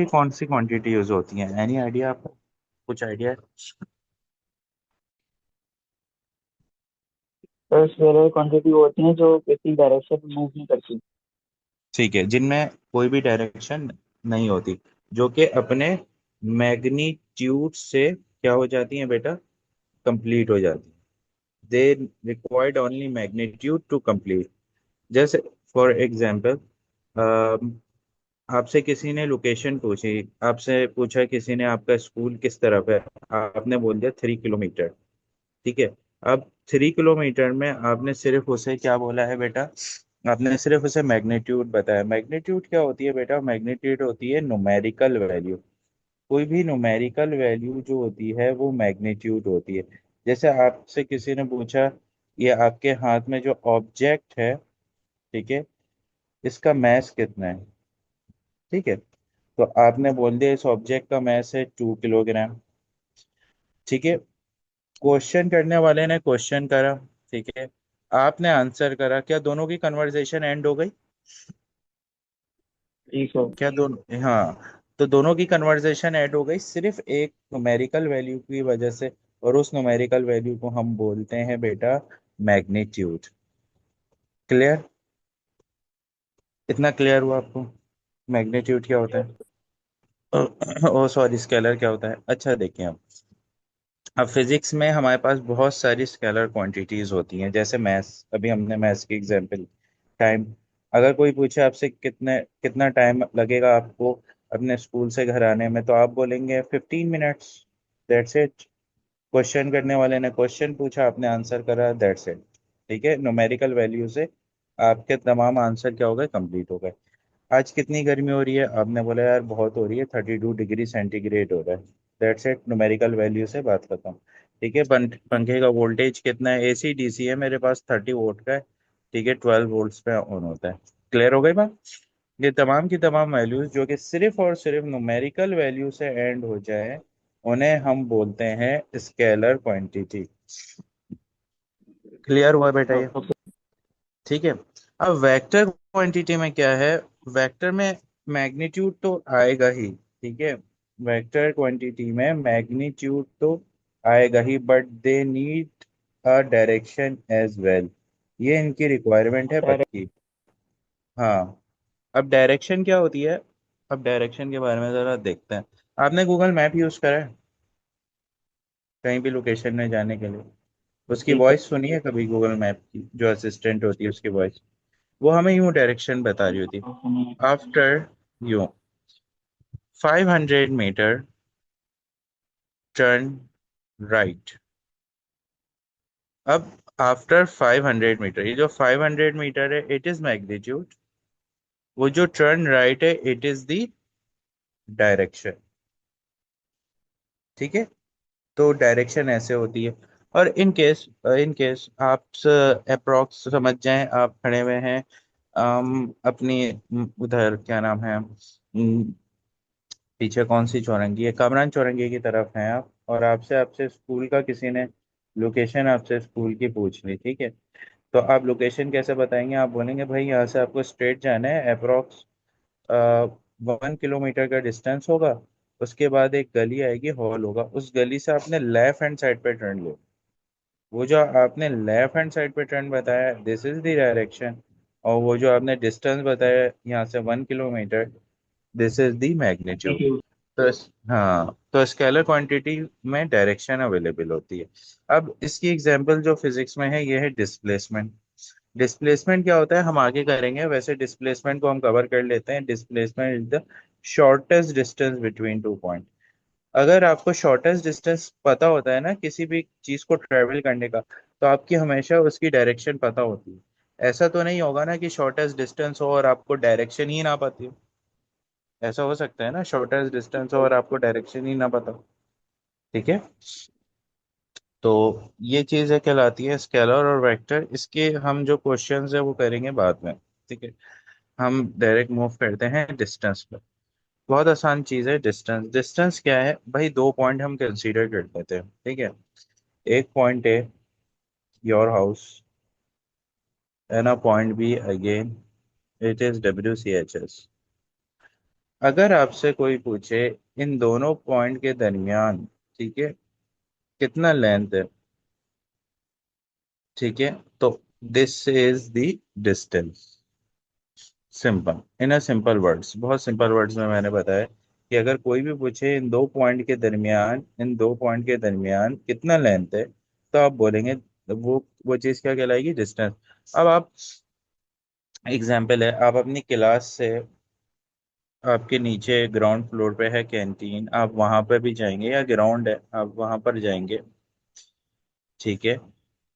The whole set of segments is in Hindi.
कौन सी क्वांटिटी यूज होती है? एनी आइडिया आपको? कुछ आइडिया है? तो स्केलर क्वांटिटी होती है जो किसी डायरेक्शन में मूव नहीं करती। ठीक है, जिनमें कोई भी डायरेक्शन नहीं होती, जो कि अपने मैग्नीट्यूड से क्या हो जाती है बेटा? कंप्लीट हो जाती है। They required only magnitude to complete. जैसे फॉर एग्जांपल, आपसे किसी ने लोकेशन पूछी, आपसे पूछा किसी ने आपका स्कूल किस तरफ है, आपने बोल दिया 3 किलोमीटर। ठीक है। अब 3 किलोमीटर में आपने सिर्फ उसे क्या बोला है बेटा? आपने सिर्फ उसे मैग्नीट्यूड बताया। मैग्नीट्यूड क्या होती है बेटा? मैग्नीट्यूड होती है न्यूमेरिकल वैल्यू। कोई भी न्यूमेरिकल वैल्यू जो होती है वो मैग्नीट्यूड होती है। जैसे आपसे किसी ने पूछा, ये आपके हाथ में जो ऑब्जेक्ट है, ठीक है, इसका मैस कितना है? ठीक है, तो आपने बोल दिया इस ऑब्जेक्ट का मैस है 2 किलोग्राम। ठीक है। क्वेश्चन करने वाले ने क्वेश्चन करा, ठीक है, आपने आंसर करा, क्या दोनों की कन्वर्सेशन एंड हो गई? ठीक है। क्या दोनों? हाँ, तो दोनों की कन्वर्सेशन ऐड हो गई सिर्फ एक न्यूमेरिकल वैल्यू की वजह से। और उस न्यूमेरिकल वैल्यू को हम बोलते हैं बेटा मैग्नीट्यूड। क्लियर? इतना क्लियर हुआ आपको मैग्नीट्यूड क्या होता है? ओ सॉरी, स्केलर क्या होता है? अच्छा देखिए, अब फिजिक्स में हमारे पास बहुत सारी स्केलर क्वांटिटीज होती हैं। जैसे मैथ्स, अभी हमने मैथ्स की एग्जांपल, टाइम। अगर कोई पूछे आपसे कितने कितना टाइम लगेगा आपको अपने स्कूल से घर आने में, तो आप बोलेंगे 15 मिनट्स। That's it. क्वेश्चन करने वाले ने क्वेश्चन पूछा, आपने आंसर करा, दैट्स इट। ठीक है, न्यूमेरिकल वैल्यू से आपके तमाम आंसर क्या हो गए? कंप्लीट हो गए। आज कितनी गर्मी हो रही है? आपने बोला यार बहुत हो रही है, 32 डिग्री सेंटीग्रेड हो रहा है। दैट्स इट, न्यूमेरिकल वैल्यू से बात खत्म। ठीक है। पंखे का वोल्टेज कितना है? एसी डीसी है मेरे पास, 30 वोल्ट का है। ठीक है, 12 वोल्ट्स पे ऑन होता है। क्लियर हो गई बात? ये तमाम की तमाम वैल्यूज जो कि सिर्फ और सिर्फ न्यूमेरिकल वैल्यू से एंड हो जाए, उन्हें हम बोलते हैं स्केलर क्वांटिटी। क्लियर हुआ बेटा ये? ओके। ठीक है। अब वेक्टर क्वांटिटी में क्या है? वेक्टर में मैग्नीट्यूड तो आएगा ही, ठीक है, वेक्टर क्वांटिटी में मैग्नीट्यूड तो आएगा ही, but they need a direction as well. ये इनकी रिक्वायरमेंट है पक्की। हाँ। अब डायरेक्शन क्या होती है? अब डायरेक्शन के बारे में जरा देखते हैं। आपने गूगल मैप यूज करा है कहीं भी लोकेशन में जाने के लिए? उसकी ठीक है। वॉइस सुनी है कभी गूगल मैप की? जो असिस्टेंट होती है उसकी वॉइस, वो हमें यूं डायरेक्शन बता रही होती। After you 500 metre turn right. अब आफ्टर 500 मीटर, ये जो 500 मीटर है इट इज मैग्नीट्यूड। वो जो टर्न राइट है इट इज द डायरेक्शन। ठीक है। तो डायरेक्शन ऐसे होती है। और इन केस आप अप्रोक्स समझ जाएं, आप खड़े हुए हैं अपनी उधर क्या नाम है, पीछे कौन सी चौरंगी है, कामरान चौरंगी की तरफ हैं आप, और आपसे आपसे स्कूल का किसी ने लोकेशन आपसे स्कूल की पूछ ली, ठीक है। तो आप लोकेशन कैसे बताएंगे? आप बोलेंगे भाई यहाँ से आपको स्ट्रेट जाना है, अप्रोक्स 1 किलोमीटर का डिस्टेंस होगा। उसके बाद एक गली आएगी, हॉल होगा, उस गली से आपने लेफ्ट हैंड साइड पे टर्न लो। वो जो आपने लेफ्ट हैंड साइड पे टर्न बताया, दिस इज द डायरेक्शन। और वो जो आपने डिस्टेंस बताया यहाँ से 1 kilometre, this is the magnitude. Magnitude. तो हाँ, तो स्केलर क्वांटिटी में डायरेक्शन अवेलेबल होती है। अब इसकी एग्जांपल जो फिजिक्स में है ये है डिस्प्लेसमेंट। डिस्प्लेसमेंट क्या होता है हम आगे करेंगे, वैसे डिस्प्लेसमेंट को हम कवर कर लेते हैं। Displacement is the shortest distance between two point. अगर आपको शॉर्टेस्ट डिस्टेंस पता होता है ना किसी भी चीज को ट्रेवल करने का, तो आपकी हमेशा उसकी डायरेक्शन पता होती है। ऐसा तो नहीं होगा ना कि शॉर्टेस्ट डिस्टेंस हो और आपको डायरेक्शन ही ना पती हो। ऐसा हो सकता है ना, शॉर्टेस्ट डिस्टेंस हो और आपको डायरेक्शन ही ना पता हो। ठीक है। तो ये चीजें कहलाती है स्केलर और वेक्टर। इसके हम जो क्वेश्चंस है वो करेंगे बाद में। ठीक है। हम डायरेक्ट मूव करते हैं डिस्टेंस पर। बहुत आसान चीज है डिस्टेंस। डिस्टेंस क्या है भाई? दो पॉइंट हम कंसीडर कर लेते हैं, ठीक है। एक पॉइंट है your house, and a point B again, it is WCHS। अगर आपसे कोई पूछे इन दोनों पॉइंट के दरमियान, ठीक है, कितना लेंथ है, ठीक है, तो this is the distance. Simple, in a simple words, बहुत सिंपल वर्ड्स में मैंने बताया कि अगर कोई भी पूछे इन दो पॉइंट के दरमियान कितना लेंथ है, तो आप बोलेंगे वो चीज क्या कहलाएगी, डिस्टेंस। अब आप, एग्जाम्पल है, आप अपनी क्लास से, आपके नीचे ग्राउंड फ्लोर पे है कैंटीन, आप वहां पे भी जाएंगे, या ग्राउंड है आप वहां पर जाएंगे, ठीक है,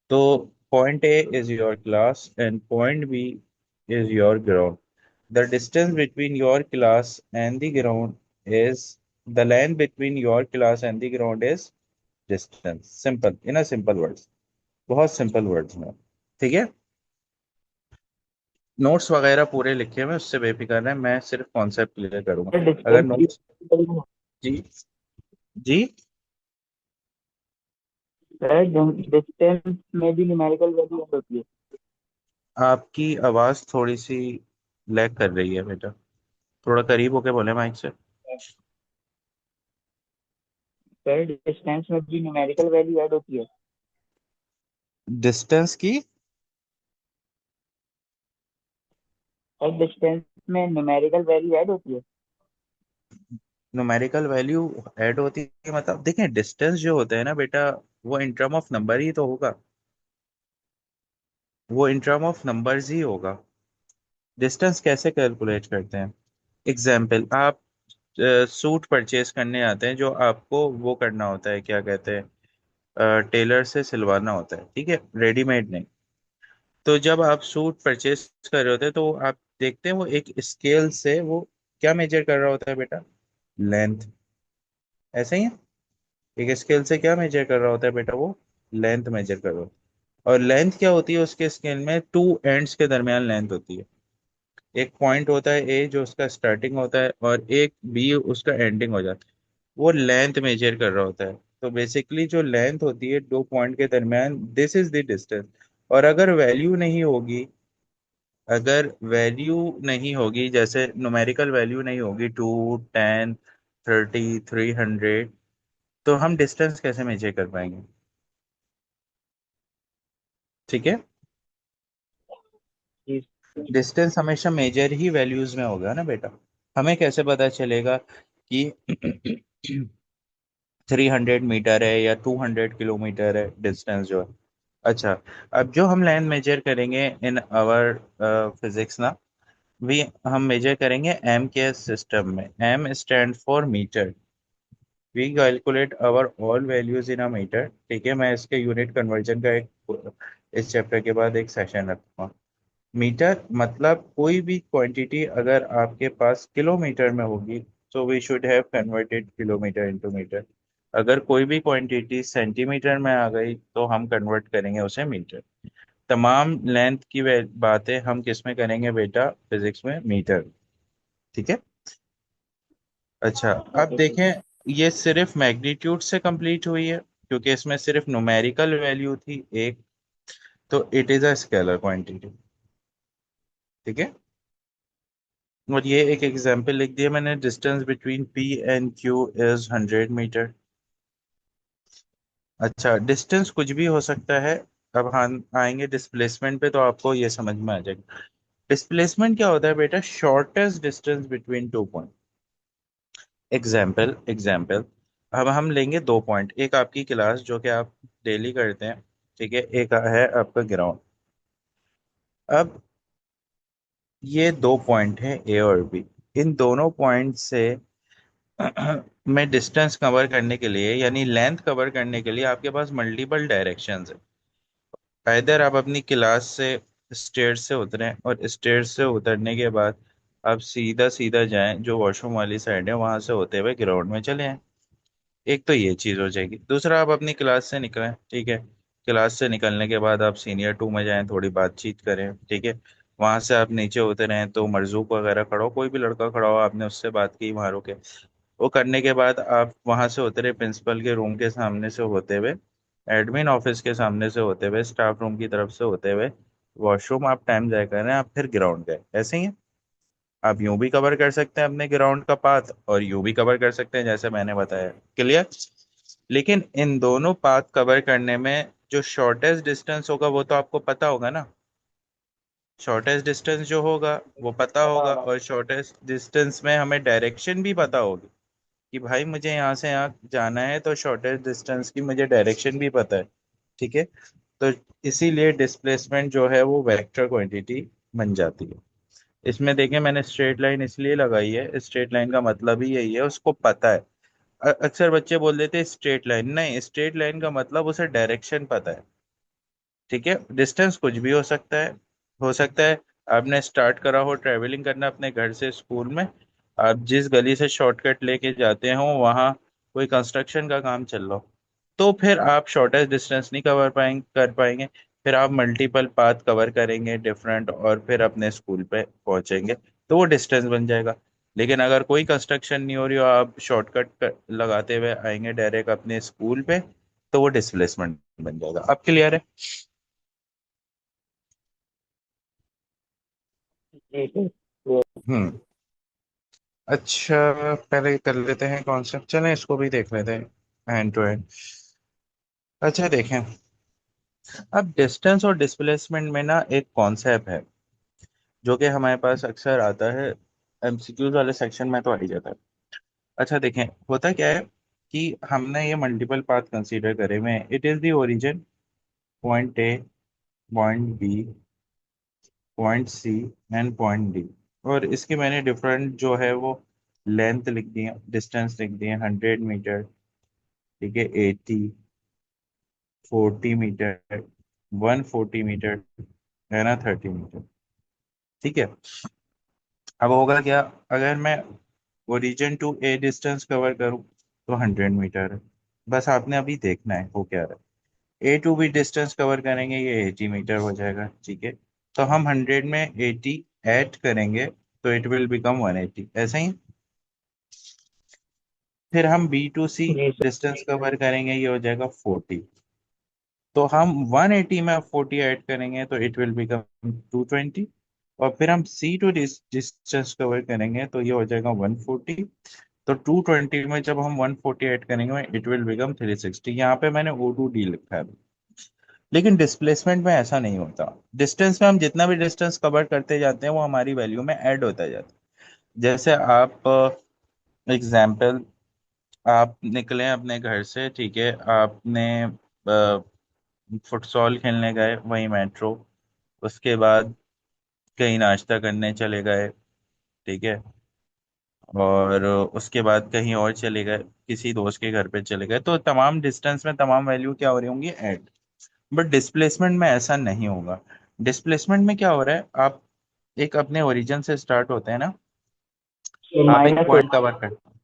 तो point A is your class and point B is your ground. The distance between your class and the ground is, the line between your class and the ground is distance. Simple, in a simple words, बहुत सिंपल वर्ड्स में, ठीक है। नोट्स वगैरह पूरे लिखे हुए हैं, उससे बेफिक्र है, मैं सिर्फ कॉन्सेप्ट क्लियर करूंगा। अगर डिस्टेंस भी नोट्स, जी, जी, सर, डिस्टेंस में भी न्यूमेरिकल वैल्यू ऐड होती है। आपकी आवाज थोड़ी सी लैग कर रही है बेटा, थोड़ा करीब होके बोले माइक से। सर, डिस्टेंस में भी न्यूमेरिकल वैल्यू ऐड होती है। डिस्टेंस की सर, डिस्टेंस में न्यूमेरिकल वैल्यू ऐड होती है। न्यूमेरिकल वैल्यू ऐड होती है, मतलब देखें, डिस्टेंस जो होता है ना बेटा, वो इन टर्म ऑफ नंबर ही तो होगा, वो इन टर्म ऑफ नंबर्स ही होगा। डिस्टेंस कैसे कैलकुलेट करते हैं, एग्जाम्पल, आप सूट परचेज करने आते हैं, जो आपको वो करना होता है, क्या कहते हैं, टेलर से सिलवाना होता है, ठीक है, रेडीमेड नहीं। तो जब आप सूट परचेज कर रहे होते हैं, तो आप देखते हैं वो एक स्केल से वो क्या मेजर कर रहा होता है बेटा, लेंथ। ऐसे ही है, एक स्केल से क्या मेजर कर रहा होता है बेटा, वो लेंथ मेजर कर रहा होता है। और लेंथ क्या होती है उसके स्केल में, टू एंड्स के दरमियान लेंथ होती है। एक पॉइंट होता है ए जो उसका स्टार्टिंग होता है, और एक बी उसका एंडिंग हो जाता है, वो लेंथ मेजर कर रहा होता है। तो बेसिकली जो लेंथ होती है दो पॉइंट के दरमियान, दिस इज द डिस्टेंस। और अगर वैल्यू नहीं होगी, जैसे न्यूमेरिकल वैल्यू नहीं होगी, 2, 10, 30, 300, तो हम डिस्टेंस कैसे मेजर कर पाएंगे, ठीक है। जी। डिस्टेंस हमेशा मेजर ही वैल्यूज में होगा ना बेटा। हमें कैसे पता चलेगा कि 300 मीटर है या 200 किलोमीटर है डिस्टेंस जो है। अच्छा, अब जो हम लाइन मेजर करेंगे इन आवर फिजिक्स ना, वी हम मेजर करेंगे एम के सिस्टम में। M stand for metre. We calculate our all values in a metre, ठीक है। मैं इसके यूनिट कन्वर्जन का एक, इस चैप्टर के बाद एक सेशन रखूंगा। मीटर मतलब कोई भी क्वांटिटी अगर आपके पास किलोमीटर में होगी, तो we should have converted kilometre into metre. अगर कोई भी क्वांटिटी सेंटीमीटर में आ गई, तो हम कन्वर्ट करेंगे उसे मीटर। तमाम लेंथ की बातें हम किस में करेंगे बेटा, फिजिक्स में, मीटर, ठीक है। अच्छा, अब ओके सर। देखें, ये सिर्फ मैग्नीट्यूड से कंप्लीट हुई है, क्योंकि इसमें सिर्फ न्यूमेरिकल वैल्यू थी एक, तो it is a scalar quantity, ठीक है। और ये एक एग्जांपल लिख दिया मैंने, distance between P and Q is 100 metre. अच्छा, डिस्टेंस कुछ भी हो सकता है। अब हम आएंगे डिस्प्लेसमेंट पे, तो आपको ये समझ में आ जाएगा। डिस्प्लेसमेंट क्या होता है बेटा, shortest distance between two point. Example example, अब हम लेंगे दो पॉइंट, एक आपकी क्लास जो कि आप डेली करते हैं, ठीक है, एक है आपका ग्राउंड। अब ये दो पॉइंट हैं ए और बी। इन दोनों पॉइंट से में डिस्टेंस कवर करने के लिए, यानी लेंथ कवर करने के लिए, आपके पास मल्टीपल डायरेक्शंस है। इधर आप अपनी क्लास से स्टेयर से उतरें, और स्टेयर से उतरने के बाद आप सीधा सीधा जाएं, जो वॉशरूम वाली साइड है वहां से होते हुए ग्राउंड में चले आएं। एक तो ये चीज हो जाएगी। दूसरा, आप अपनी क्लास से निकलें, ठीक है, क्लास से निकलने के बाद आप सीनियर टू में जाएं, थोड़ी बातचीत करें, ठीक है। वहां से आप नीचे उतरे हैं, तो मरजूक वगैरह खड़ा हो, कोई भी लड़का खड़ा हो, आपने उससे बात की वहां रुके। वो करने के बाद आप वहां से उतरे, प्रिंसिपल के रूम के सामने से होते हुए, एडमिन ऑफिस के सामने से होते हुए, स्टाफ रूम की तरफ से होते हुए, वॉशरूम आप टाइम जाया कर रहे हैं, आप फिर ग्राउंड गए, ऐसे ही है। आप यूं भी कवर कर सकते हैं अपने ग्राउंड का पाथ, और यूं भी कवर कर सकते हैं जैसे मैंने बताया। क्लियर? लेकिन इन दोनों पाथ कवर करने में जो शॉर्टेस्ट डिस्टेंस होगा वो तो आपको पता होगा ना। शॉर्टेस्ट डिस्टेंस जो होगा वो पता होगा, हाँ। और शॉर्टेस्ट डिस्टेंस में हमें डायरेक्शन भी पता होगी कि भाई मुझे यहाँ से यहाँ जाना है, तो शॉर्टेस्ट डिस्टेंस की मुझे डायरेक्शन भी पता है। ठीक है? तो इसीलिए डिस्प्लेसमेंट जो है वो वेक्टर क्वांटिटी बन जाती है। इसमें देखें, मैंने स्ट्रेट लाइन इसलिए लगाई है, स्ट्रेट लाइन का मतलब ही यही है, उसको पता है। अक्सर बच्चे बोल देते हैं स्ट्रेट लाइन, नहीं, स्ट्रेट लाइन का मतलब उसे डायरेक्शन पता है। ठीक है? डिस्टेंस कुछ भी हो सकता है। हो सकता है आपने स्टार्ट करा हो ट्रैवलिंग करना अपने घर से स्कूल में, आप जिस गली से शॉर्टकट लेके जाते हो वहाँ कोई कंस्ट्रक्शन का काम चल रहा हो, तो फिर आप शॉर्टेस्ट डिस्टेंस नहीं कर पाएंगे। फिर आप मल्टीपल पाथ कवर करेंगे डिफरेंट, और फिर अपने स्कूल पे पहुंचेंगे, तो वो डिस्टेंस बन जाएगा। लेकिन अगर कोई कंस्ट्रक्शन नहीं हो रही हो, आप शॉर्टकट लगाते हुए आएंगे डायरेक्ट अपने स्कूल पे, तो वो डिस्प्लेसमेंट बन जाएगा। अब क्लियर है? जी सर, clear। हम्म। अच्छा, पहले कर लेते हैं कॉन्सेप्ट, चलें इसको भी देख लेते हैं एंड टू एंड। अच्छा देखें, अब डिस्टेंस और डिस्प्लेसमेंट में ना एक कॉन्सेप्ट है जो कि हमारे पास अक्सर आता है, एमसीक्यूज वाले सेक्शन में तो आ ही जाता है। अच्छा देखें, होता क्या है कि हमने ये मल्टीपल पाथ कंसीडर करे हुए हैं। It is the origin, point A, point B, point C and point D. और इसके मैंने डिफरेंट जो है वो लेंथ लिख दी है, डिस्टेंस लिख दी है, 100 मीटर, ठीक है, 80, 40 मीटर, 140 मीटर, है ना, 30 मीटर। ठीक है? अब होगा क्या, अगर मैं origin to A distance cover करूं तो 100 मीटर है। बस आपने अभी देखना है हो क्या रहा है। ए टू बी डिस्टेंस कवर करेंगे, ये 80 मीटर हो जाएगा। ठीक है? तो हम 100 में 80 ऐड करेंगे, तो इट विल बिकम 180, ऐसा ही। फिर हम बी टू सी जी सर। डिस्टेंस कवर करेंगे, ये हो जाएगा 40। तो हम 180 में 40 ऐड करेंगे, तो इट विल बिकम 220। और फिर हम सी टू डिस्टेंस कवर करेंगे, तो ये हो जाएगा 140। तो 220 में जब हम 140 ऐड करेंगे, इट विल बिकम 360। यहाँ पे मैंने ओ टू डी लिखा है। लेकिन डिस्प्लेसमेंट में ऐसा नहीं होता। डिस्टेंस में हम जितना भी डिस्टेंस कवर करते जाते हैं वो हमारी वैल्यू में ऐड होता जाता है। जैसे आप एग्जाम्पल, आप निकले अपने घर से, ठीक है, आपने फुटसॉल खेलने गए वहीं मेट्रो, उसके बाद कहीं नाश्ता करने चले गए, ठीक है, और उसके बाद कहीं और चले गए, किसी दोस्त के घर पे चले गए, तो तमाम डिस्टेंस में तमाम वैल्यू क्या हो रही होंगी, ऐड। बट डिस्प्लेसमेंट में ऐसा नहीं होगा। डिस्प्लेसमेंट में क्या हो रहा है, आप एक अपने ओरिजिन से स्टार्ट होते हैं ना, ये आप एक माइनस हो। पॉइंट कवर करते हैं।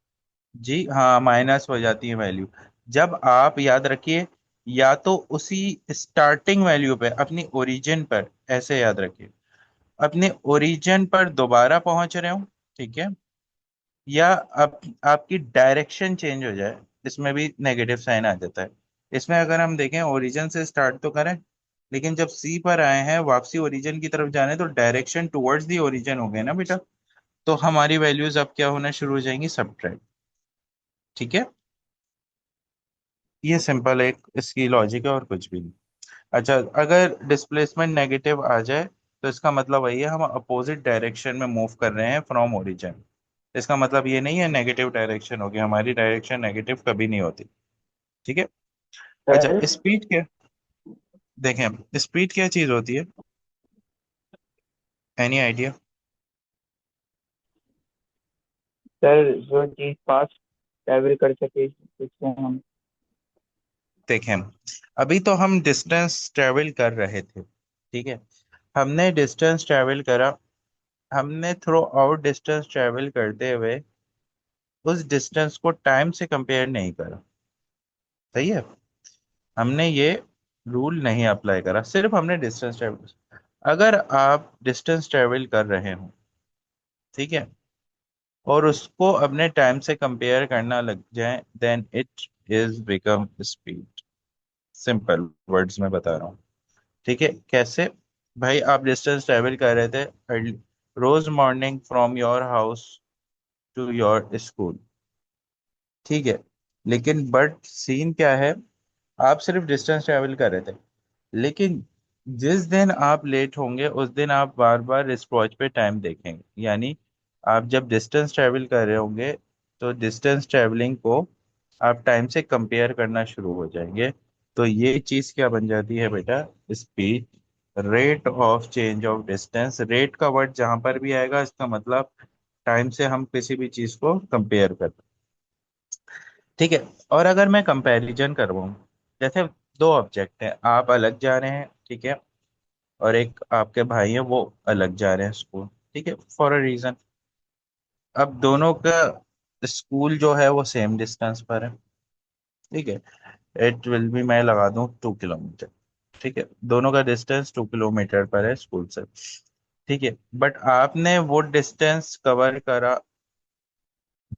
जी हाँ, माइनस हो जाती है वैल्यू। जब आप, याद रखिए, या तो उसी स्टार्टिंग वैल्यू पे अपनी ओरिजिन पर, ऐसे याद रखिए, अपने ओरिजिन पर दोबारा पहुंच रहे हो, ठीक है, या आपकी डायरेक्शन चेंज हो जाए, इसमें भी नेगेटिव साइन आ जाता है। इसमें अगर हम देखें, ओरिजिन से स्टार्ट तो करें, लेकिन जब सी पर आए हैं वापसी ओरिजिन की तरफ जाने, तो डायरेक्शन टुवर्ड्स दी ओरिजिन हो गए ना बेटा। तो हमारी वैल्यूज अब क्या होना शुरू हो जाएंगी, सब्ट्रैक्ट। ठीक है? ये सिंपल एक इसकी लॉजिक है, और कुछ भी नहीं। अच्छा, अगर डिस्प्लेसमेंट नेगेटिव आ जाए, तो इसका मतलब वही है, हम अपोजिट डायरेक्शन में मूव कर रहे हैं फ्रॉम ओरिजिन। इसका मतलब ये नहीं है नेगेटिव डायरेक्शन होगी, हमारी डायरेक्शन नेगेटिव कभी नहीं होती। ठीक है? अच्छा, सर स्पीड क्या, देखें स्पीड क्या चीज होती है, एनी आइडिया? सर जो चीज फास्ट ट्रैवल कर सके जिससे हम। देखें, अभी तो हम डिस्टेंस ट्रेवल कर रहे थे, ठीक है, हमने डिस्टेंस ट्रेवल करा, हमने थ्रू आउट डिस्टेंस ट्रेवल करते हुए उस डिस्टेंस को टाइम से कंपेयर नहीं करा। सही है? हमने ये रूल नहीं अप्लाई करा, सिर्फ हमने डिस्टेंस ट्रेवल। अगर आप डिस्टेंस ट्रेवल कर रहे हो, ठीक है, और उसको अपने टाइम से कंपेयर करना लग जाए, then it is become speed. Simple words में बता रहा हूँ। ठीक है? कैसे? भाई आप डिस्टेंस ट्रेवल कर रहे थे रोज morning from your house to your school. ठीक है, लेकिन बट सीन क्या है, आप सिर्फ डिस्टेंस ट्रेवल कर रहे थे, लेकिन जिस दिन आप लेट होंगे उस दिन आप बार बार रिस्ट वॉच पे टाइम देखेंगे। यानी आप जब डिस्टेंस ट्रेवल कर रहे होंगे तो डिस्टेंस ट्रेवलिंग को आप टाइम से कंपेयर करना शुरू हो जाएंगे। तो ये चीज क्या बन जाती है बेटा, speed. Rate of change of distance, rate का वर्ड जहां पर भी आएगा इसका मतलब टाइम से हम किसी भी चीज को कंपेयर कर। ठीक है, और अगर मैं कंपैरिजन करवाऊँ, जैसे दो ऑब्जेक्ट हैं, आप अलग जा रहे हैं, ठीक है, और एक आपके भाई हैं वो अलग जा रहे हैं स्कूल, ठीक है, फॉर अ रीजन। अब दोनों का स्कूल जो है वो सेम डिस्टेंस पर है, ठीक है, इट विल बी, मैं लगा दूं 2 किलोमीटर। ठीक है, दोनों का डिस्टेंस 2 किलोमीटर पर है स्कूल से। ठीक है, बट आपने वो डिस्टेंस कवर करा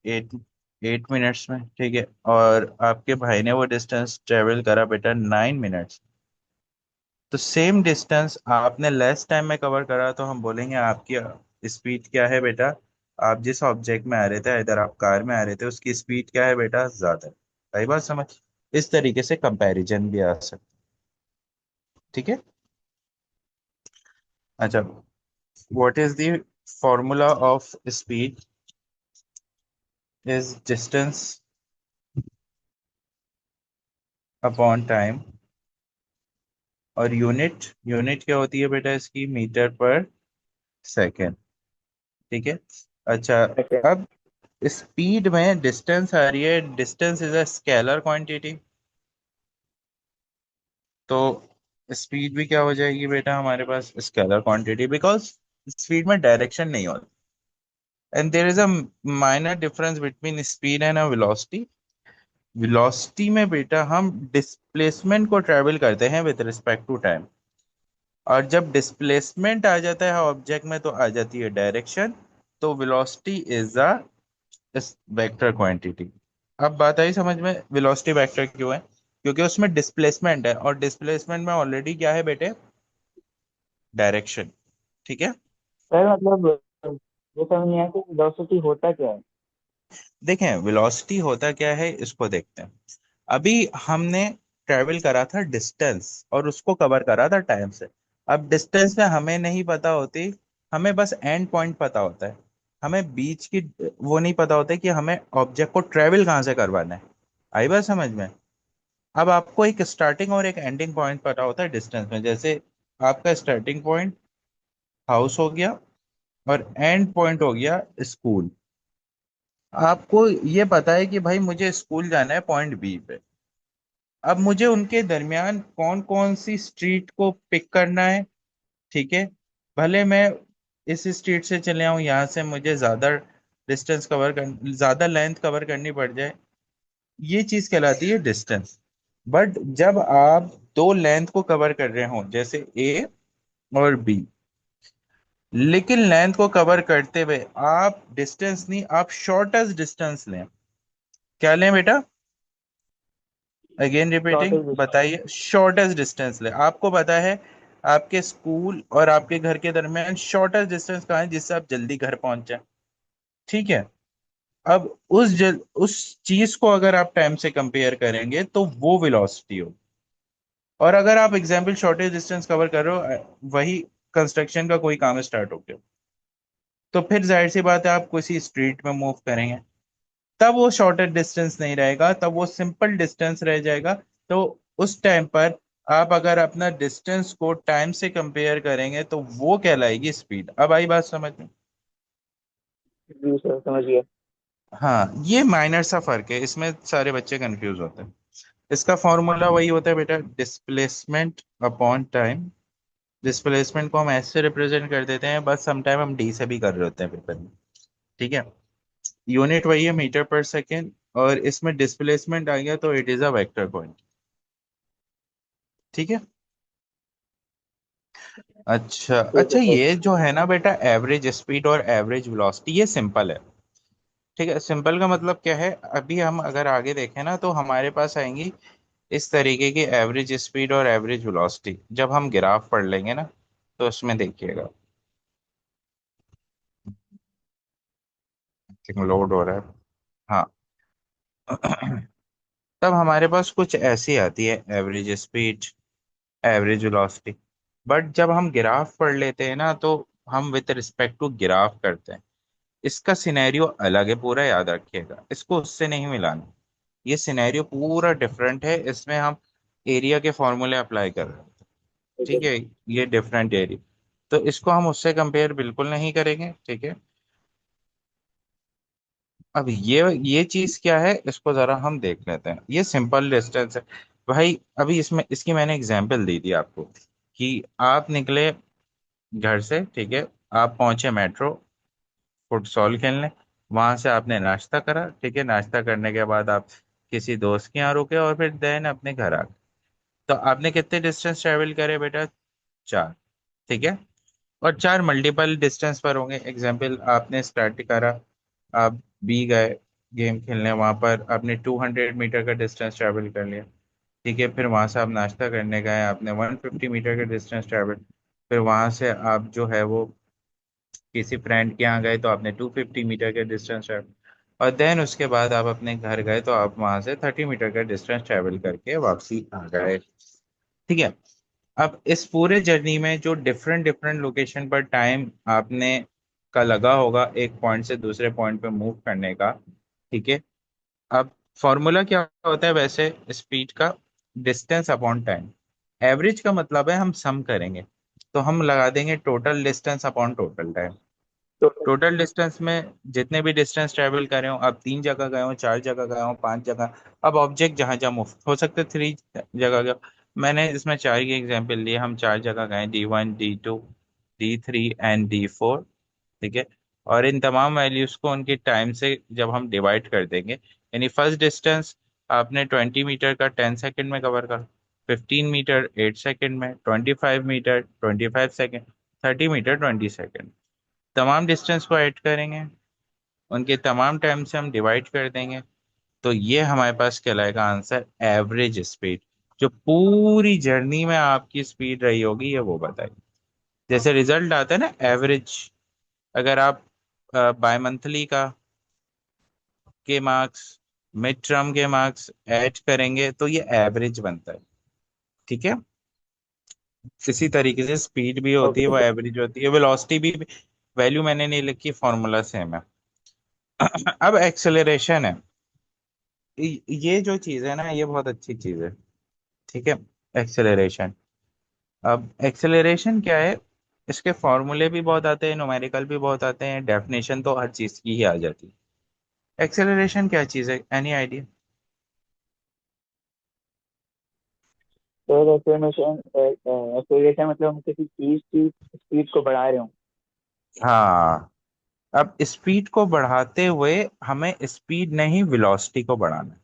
8 8 मिनट्स में, ठीक है, और आपके भाई ने वो डिस्टेंस ट्रेवल करा बेटा 9 मिनट्स। तो सेम डिस्टेंस आपने लेस टाइम में कवर करा तो हम बोलेंगे आपकी स्पीड क्या है बेटा। आप जिस ऑब्जेक्ट में आ रहे थे, इधर आप कार में आ रहे थे, उसकी स्पीड क्या है बेटा, ज्यादा है। सही बात समझ। इस तरीके से कंपैरिजन भी आ सकता। ठीक है। अच्छा, what is the formula of speed is distance upon time, और यूनिट यूनिट क्या होती है बेटा इसकी, मीटर पर सेकेंड। ठीक है। अच्छा, अच्छा। अब स्पीड में डिस्टेंस आ रही है, distance is a scalar quantity, तो स्पीड भी क्या हो जाएगी बेटा हमारे पास, स्केलर क्वांटिटी, बिकॉज स्पीड में डायरेक्शन नहीं होती। And there is a minor difference between speed and a velocity. Velocity में बेटा हम डिस्प्लेसमेंट को ट्रेवल करते हैं विद रिस्पेक्ट टू टाइम, और जब डिस्प्लेसमेंट आ जाता है ऑब्जेक्ट में तो आ जाती है डायरेक्शन। तो velocity is a vector quantity. अब बात आई समझ में, वेलोसिटी वेक्टर क्यों है, क्योंकि उसमें डिस्प्लेसमेंट है, और डिस्प्लेसमेंट में ऑलरेडी क्या है बेटे, डायरेक्शन। ठीक है। सर मतलब ये समझ नहीं आया कि वेलोसिटी होता क्या है। देखें वेलोसिटी होता क्या है इसको देखते हैं। अभी हमने ट्रेवल करा था डिस्टेंस और उसको कवर करा था टाइम से। अब डिस्टेंस में हमें नहीं पता होती, हमें बस एंड पॉइंट पता होता है, हमें बीच की वो नहीं पता होता कि हमें ऑब्जेक्ट को ट्रेवल कहाँ से करवाना है। आई बात समझ में। अब आपको एक स्टार्टिंग और एक एंडिंग पॉइंट पता होता है डिस्टेंस में, जैसे आपका स्टार्टिंग पॉइंट हाउस हो गया और एंड पॉइंट हो गया स्कूल। आपको ये पता है कि भाई मुझे स्कूल जाना है पॉइंट बी पे। अब मुझे उनके दरमियान कौन कौन सी स्ट्रीट को पिक करना है। ठीक है, भले मैं इस स्ट्रीट से चले आऊं, यहाँ से मुझे ज्यादा डिस्टेंस कवर कर, ज्यादा लेंथ कवर करनी पड़ जाए, ये चीज कहलाती है डिस्टेंस। बट जब आप दो लेंथ को कवर कर रहे हो जैसे ए और बी, लेकिन लेंथ को कवर करते हुए आप डिस्टेंस नहीं, आप शॉर्टेस्ट डिस्टेंस लें। क्या लें बेटा, अगेन रिपीटिंग, शॉर्टेज डिस्टेंस। बताइए, शॉर्टेस्ट डिस्टेंस ले। आपको पता है आपके स्कूल और आपके घर के दरमियान शॉर्टेस्ट डिस्टेंस कहाँ है जिससे आप जल्दी घर पहुंच जाए। ठीक है। अब उस चीज को अगर आप टाइम से कंपेयर करेंगे तो वो वेलोसिटी हो। और अगर आप एग्जाम्पल शॉर्टेस्ट डिस्टेंस कवर कर रहे हो, वही कंस्ट्रक्शन का कोई काम स्टार्ट हो गया, तो फिर जाहिर सी बात है आप किसी स्ट्रीट में मूव करेंगे, तब वो शॉर्टेज डिस्टेंस नहीं रहेगा, तब वो सिंपल डिस्टेंस रह जाएगा। तो उस टाइम पर आप अगर अपना डिस्टेंस को टाइम से कंपेयर करेंगे तो वो कहलाएगी स्पीड। अब आई बात समझ में। जी सर समझ गया। हाँ, ये माइनर सा फर्क है, इसमें सारे बच्चे कंफ्यूज होते हैं। इसका फॉर्मूला वही होता है बेटा, डिस्प्लेसमेंट अपॉन टाइम। डिस्प्लेसमेंट को हम ऐसे रिप्रेजेंट कर देते हैं, बस समटाइम हम डी से भी कर रहे होते हैं पेपर में। ठीक है, यूनिट वही है मीटर पर सेकेंड, और इसमें डिस्प्लेसमेंट आ गया तो it is a vector point. ठीक है। अच्छा ठीक है अच्छा, सर। ये जो है ना बेटा एवरेज स्पीड और एवरेज वेलोसिटी, ये सिंपल है। ठीक है, सिंपल का मतलब क्या है, अभी हम अगर आगे देखें ना तो हमारे पास आएंगी इस तरीके की एवरेज स्पीड और एवरेज वेलोसिटी, जब हम ग्राफ पढ़ लेंगे ना तो उसमें देखिएगा। लोड हो रहा है। हाँ। तब हमारे पास कुछ ऐसी आती है average speed, average velocity. But जब हम ग्राफ पढ़ लेते हैं ना, तो हम विद रिस्पेक्ट टू ग्राफ करते हैं। इसका सिनेरियो अलग है, पूरा याद रखिएगा, इसको उससे नहीं मिलाना। ये सिनेरियो पूरा डिफरेंट है, इसमें हम एरिया के फॉर्मूले अप्लाई कर रहे हैं। ठीक है। ठीक है। ये डिफरेंट एरिया, तो इसको हम उससे कंपेयर बिल्कुल नहीं करेंगे। ठीक है। अब ये चीज क्या है, इसको जरा हम देख लेते हैं। ये सिंपल डिस्टेंस है भाई। अभी इसमें इसकी मैंने एग्जांपल दी थी आपको कि आप निकले घर से, ठीक है, आप पहुंचे मेट्रो फुटसॉल खेलने। वहां से आपने नाश्ता करा, ठीक है, नाश्ता करने के बाद आप किसी दोस्त के यहाँ रुके और फिर देन अपने घर आ गए। तो आपने कितने डिस्टेंस ट्रेवल करे बेटा? 4। ठीक है। और 4 मल्टीपल डिस्टेंस पर होंगे। एग्जाम्पल, आपने स्टार्ट करा, आप बी गए गेम खेलने, वहां पर आपने 200 मीटर का डिस्टेंस ट्रेवल कर लिया। ठीक है। फिर वहां से आप नाश्ता करने गए, आपने 150 मीटर का डिस्टेंस ट्रेवल। फिर वहां से आप जो है वो किसी फ्रेंड के यहाँ गए, तो आपने 250 मीटर का डिस्टेंस ट्रेवल। और देन उसके बाद आप अपने घर गए, तो आप वहां से 30 मीटर का डिस्टेंस ट्रेवल करके वापसी आ गए। ठीक है। अब इस पूरे जर्नी में जो डिफरेंट डिफरेंट लोकेशन पर टाइम आपने का लगा होगा एक पॉइंट से दूसरे पॉइंट पे मूव करने का। ठीक है। अब फॉर्मूला क्या होता है वैसे स्पीड का? Distance upon time. एवरेज का मतलब है हम सम करेंगे, तो हम लगा देंगे total distance upon total time. तो टोटल डिस्टेंस में जितने भी डिस्टेंस ट्रेवल करे हो, अब 3 जगह गए हो, 4 जगह गए हो, 5 जगह। अब ऑब्जेक्ट जहां जहां मूव हो सकते 3 जगह गए। मैंने इसमें 4 की एग्जांपल ली, हम 4 जगह गए, D1, D2, D3 and D4। ठीक है। और इन तमाम वैल्यूज को उनके टाइम से जब हम डिवाइड कर देंगे, यानी फर्स्ट डिस्टेंस आपने 20 मीटर का 10 सेकंड में कवर कर, 15 मीटर 8 सेकंड में, 25 मीटर 25 सेकंड, 30 मीटर 20 सेकंड। तमाम डिस्टेंस को ऐड करेंगे, उनके तमाम टाइम से हम डिवाइड कर देंगे, तो ये हमारे पास कहलाएगा आंसर एवरेज स्पीड। जो पूरी जर्नी में आपकी स्पीड रही होगी, ये वो बताइए। जैसे रिजल्ट आता है ना एवरेज, अगर आप बाय मंथली का के मार्क्स, मिड टर्म के मार्क्स ऐड करेंगे, तो ये एवरेज बनता है। ठीक है। इसी तरीके से स्पीड भी होती है, ओके वो सर। एवरेज होती है। वेलोसिटी भी, वैल्यू मैंने नहीं लिखी, फॉर्मूला सेम है। अब एक्सेलरेशन है। ये जो चीज है ना, ये बहुत अच्छी चीज है। ठीक है। एक्सेलरेशन। अब एक्सेलरेशन क्या है? इसके फॉर्मूले भी बहुत आते हैं, न्यूमेरिकल भी बहुत आते हैं, डेफिनेशन तो हर चीज की ही आ जाती है। एक्सेलरेशन क्या चीज है, any idea? Sir explanation, explanation मतलब हम किसी चीज की स्पीड को बढ़ा रहे हो। हाँ। अब स्पीड को बढ़ाते हुए हमें स्पीड नहीं, वेलोसिटी को बढ़ाना है।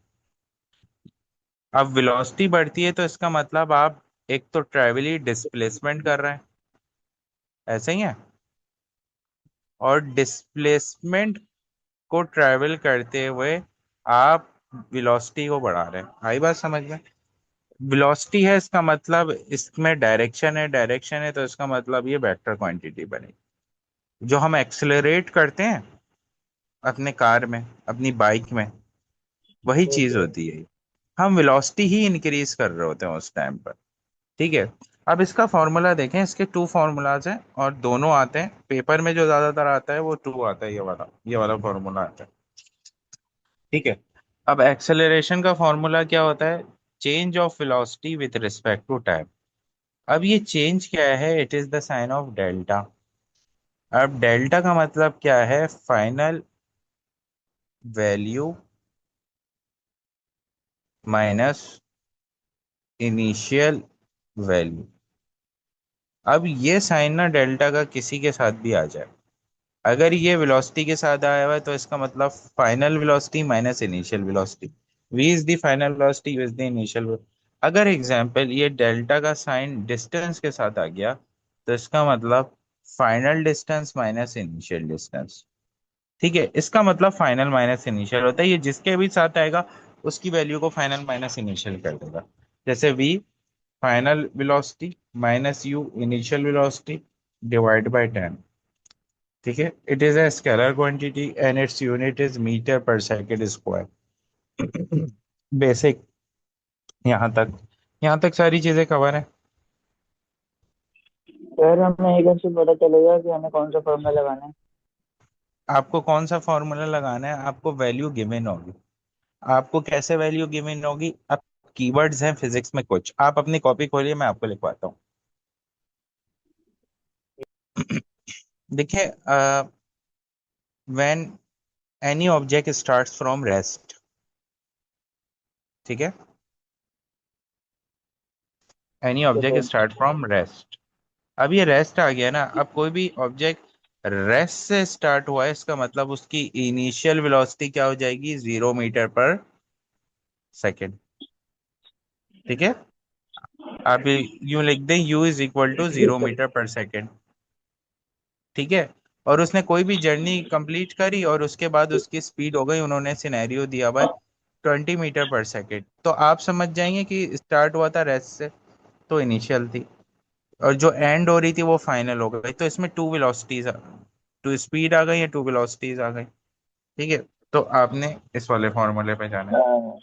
अब वेलोसिटी बढ़ती है तो इसका मतलब आप एक तो ट्रेवली डिस्प्लेसमेंट कर रहे हैं, ऐसे ही है। और डिस्प्लेसमेंट को ट्रेवल करते हुए आप वेलोसिटी को बढ़ा रहे हैं। आई बात समझ में? वेलोसिटी है, इसका मतलब इसमें डायरेक्शन है, डायरेक्शन है, तो इसका मतलब ये वेक्टर क्वांटिटी बनेगी। जो हम एक्सेलरेट करते हैं अपने कार में, अपनी बाइक में, वही चीज ओके। होती है। हम वेलोसिटी ही इंक्रीज कर रहे होते हैं उस टाइम पर। ठीक है। अब इसका फॉर्मूला देखें, इसके 2 फॉर्मूलाज हैं और दोनों आते हैं पेपर में। जो ज्यादातर आता है वो 2 आता है, ये वाला फॉर्मूला आता है। ठीक है। अब एक्सेलरेशन का फॉर्मूला क्या होता है? Change of velocity with respect to time. अब ये चेंज क्या है? It is the sign of delta. अब डेल्टा का मतलब क्या है? Final value minus initial value. अब ये साइन ना डेल्टा का किसी के साथ भी आ जाए, अगर ये वेलोसिटी के साथ आया हुआ है, तो इसका मतलब final velocity minus initial velocity. v is the final velocity, v is the initial. अगर एग्जांपल ये डेल्टा का साइन डिस्टेंस के साथ आ गया, तो इसका मतलब final distance minus initial distance. ठीक है। इसका मतलब फाइनल माइनस इनिशियल होता है, ये जिसके भी साथ आएगा उसकी वैल्यू को फाइनल माइनस इनिशियल कर देगा। जैसे v final velocity minus u initial velocity divide by 10। ठीक है, it is a scalar quantity and its unit is metre per second square. Basic, यहाँ तक, यहाँ तक सारी चीजें कवर है। सर हमें एकदम से पता चलेगा कि हमें कौन सा फॉर्मूला लगाना है? आपको कौन सा फॉर्मूला लगाना है, आपको वैल्यू गिवन होगी। आपको कैसे वैल्यू गिवन होगी, अब कीवर्ड्स हैं फिजिक्स में कुछ, आप अपनी कॉपी खोलिए, मैं आपको लिखवाता हूँ। देखिए, when any object starts from rest, ठीक है, एनी तो object sir start from rest. अब ये रेस्ट आ गया ना, अब कोई भी ऑब्जेक्ट रेस्ट से स्टार्ट हुआ है, इसका मतलब उसकी इनिशियल वेलोसिटी क्या हो जाएगी, 0 मीटर पर सेकेंड। ठीक है, आप यूं लिख दें, u इज इक्वल टू जी zero sir. Metre per second. ठीक है, और उसने कोई भी जर्नी कंप्लीट करी और उसके बाद उसकी स्पीड हो गई, उन्होंने सिनेरियो दिया हुआ है 20 मीटर पर सेकेंड, तो आप समझ जाएंगे कि स्टार्ट हुआ था रेस्ट से, तो इनिशियल थी, और जो एंड हो रही थी वो फाइनल हो गई, तो इसमें टू वेलोसिटीज, टू स्पीड आ गई या टू वेलोसिटीज आ गई। ठीक है, तो आपने इस वाले फॉर्मूले पे जाना है। हाँ,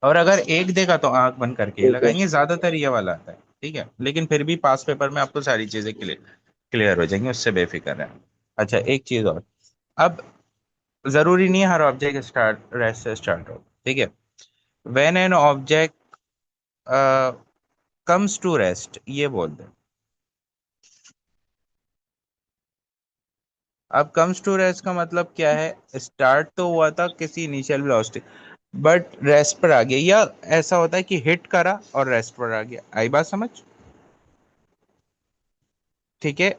और अगर एक देगा तो आंख बंद करके ही ठीक है। लगाएंगे, ज्यादातर ये वाला आता है। ठीक है, लेकिन फिर भी पास पेपर में आपको सारी चीजें क्लियर क्लियर हो जाएंगी, उससे बेफिक्र है। अच्छा, एक चीज और, अब जरूरी नहीं है हर ऑब्जेक्ट स्टार्ट रेस्ट से स्टार्ट हो। ठीक है, when an object comes to rest, ये बोल दे। अब कम्स टू रेस्ट का मतलब क्या है, स्टार्ट तो हुआ था किसी इनिशियल वेलोसिटी, बट रेस्ट पर आ गया, या ऐसा होता है कि हिट करा और रेस्ट पर आ गया। आई बात समझ? ठीक है,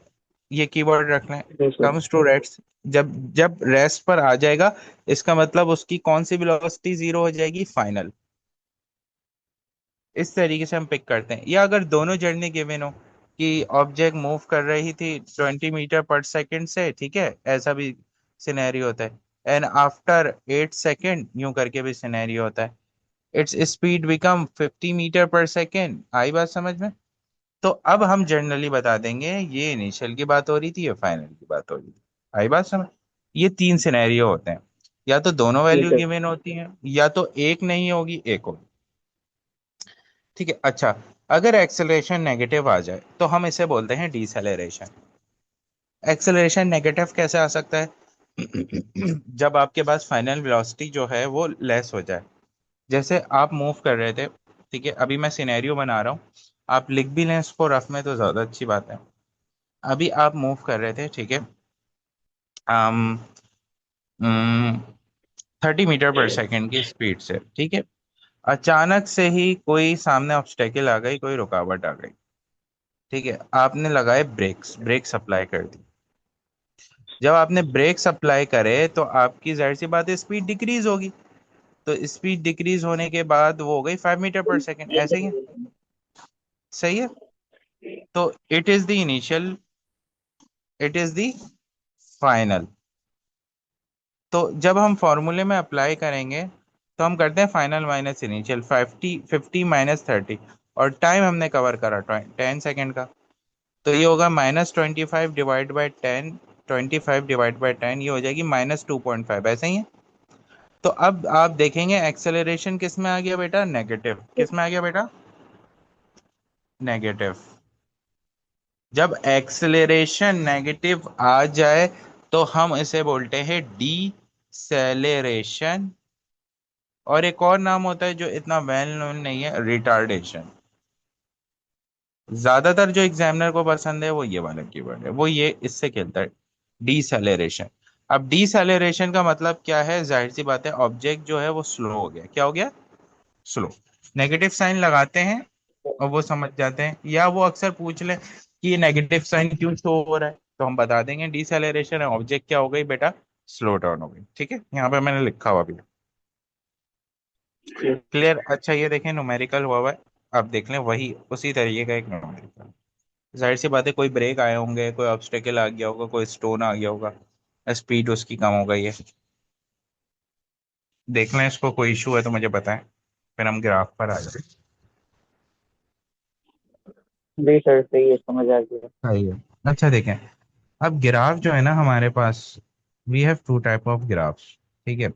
ये कीवर्ड रख लें, जी सर। Comes to rest. जब जब रेस्ट पर आ जाएगा, इसका मतलब उसकी कौन सी वेलोसिटी जीरो हो जाएगी, फाइनल। इस तरीके से हम पिक करते हैं। या अगर दोनों जर्नी गिवन हो, कि ऑब्जेक्ट मूव कर रही थी 20 मीटर पर सेकेंड से, ठीक है, ऐसा भी सिनेरियो होता है, एंड आफ्टर 8 सेकेंड, यूं करके भी सिनेरियो होता है, its speed become 50 metre per second. आई बात समझ में? तो अब हम जनरली बता देंगे ये इनिशियल की बात हो रही थी, ये फाइनल की बात हो रही थी। आई बात समझ? ये तीन सिनेरियो होते हैं, या तो दोनों जी वैल्यू सर। गिवन होती हैं, या तो एक नहीं होगी, एक होगी। ठीक है, अच्छा, अगर एक्सेलरेशन नेगेटिव आ जाए तो हम इसे बोलते हैं डीसेलेरेशन। एक्सेलरेशन नेगेटिव कैसे आ सकता है? जब आपके पास फाइनल वेलोसिटी जो है वो लेस हो जाए। जैसे आप मूव कर रहे थे, ठीक है, अभी मैं सिनेरियो बना रहा हूँ, आप लिख भी लें इसको रफ में तो ज्यादा अच्छी बात है। अभी आप मूव कर रहे थे, ठीक है, um, 30 मीटर पर सेकेंड की स्पीड से, ठीक है, अचानक से ही कोई सामने ऑब्स्टेकल आ गई, कोई रुकावट आ गई। ठीक है, आपने लगाए ब्रेक्स, ब्रेक्स अप्लाई कर दी। जब आपने ब्रेक्स अप्लाई करे तो आपकी जाहिर सी बात है स्पीड डिक्रीज होगी, तो स्पीड डिक्रीज होने के बाद वो हो गई 5 मीटर पर सेकेंड, ऐसे ही है। सही है, तो it is the initial, it is the final. तो जब हम फॉर्मूले में अप्लाई करेंगे, तो हम करते हैं फाइनल माइनस इनिशियल, 50 50 माइनस 30, और टाइम हमने कवर करा 10 सेकेंड का, तो ये होगा -25 डिवाइड बाई 10, 25 डिवाइड बाई 10, ये हो जाएगी -2.5, ऐसे ही है। तो अब आप देखेंगे एक्सेलरेशन किस में आ गया बेटा, नेगेटिव। किस में आ गया बेटा, नेगेटिव। जब एक्सेलरेशन नेगेटिव आ जाए तो हम इसे बोलते हैं डीसेलेरेशन, और एक और नाम होता है जो इतना वेल नोन नहीं है, रिटार्डेशन। ज्यादातर जो एग्जामिनर को पसंद है वो ये वाला कीवर्ड है, वो ये इससे खेलता है, डीसेलेरेशन। अब डीसेलेरेशन का मतलब क्या है, जाहिर सी बात है ऑब्जेक्ट जो है वो स्लो हो गया। क्या हो गया, स्लो। नेगेटिव साइन लगाते हैं और वो समझ जाते हैं, या वो अक्सर पूछ ले कि ये नेगेटिव साइन क्यों शो हो रहा है, तो हम बता देंगे डीसेलेरेशन है, ऑब्जेक्ट क्या हो गई बेटा, स्लो डाउन हो गई। ठीक है, यहाँ पे मैंने लिखा हुआ भी। जी। क्लियर? अच्छा, ये देखें न्यूमेरिकल हुआ हुआ है, अब देख लें वही उसी तरीके का एक न्यूमेरिकल। जाहिर सी बात है कोई ब्रेक आए होंगे, कोई ऑब्स्टेकल आ गया होगा, कोई स्टोन आ गया होगा, स्पीड उसकी कम हो गई है। देख लें इसको, कोई इशू है तो मुझे बताएं, फिर हम ग्राफ पर आ जाए। जी सर, सही है, समझ आ गया। सही है। अच्छा देखें, अब ग्राफ जो है ना हमारे पास, we have two type of graphs, ठीक है।